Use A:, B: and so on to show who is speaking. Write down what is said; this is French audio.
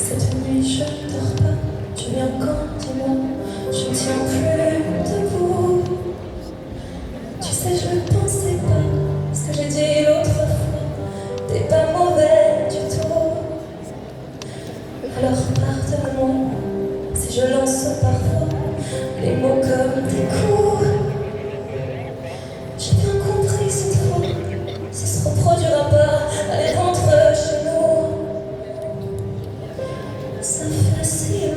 A: Cette nuit je ne dors pas, tu viens quand, dis-moi, je ne tiens plus debout. Tu sais, je ne pensais pas ce que j'ai dit l'autre fois, t'es pas mauvais du tout. Alors pardonne-moi si je lance parfois les mots comme des coups. J'ai bien compris cette fois, ça se reproduira pas, allez rentre chez nous. Ça fait si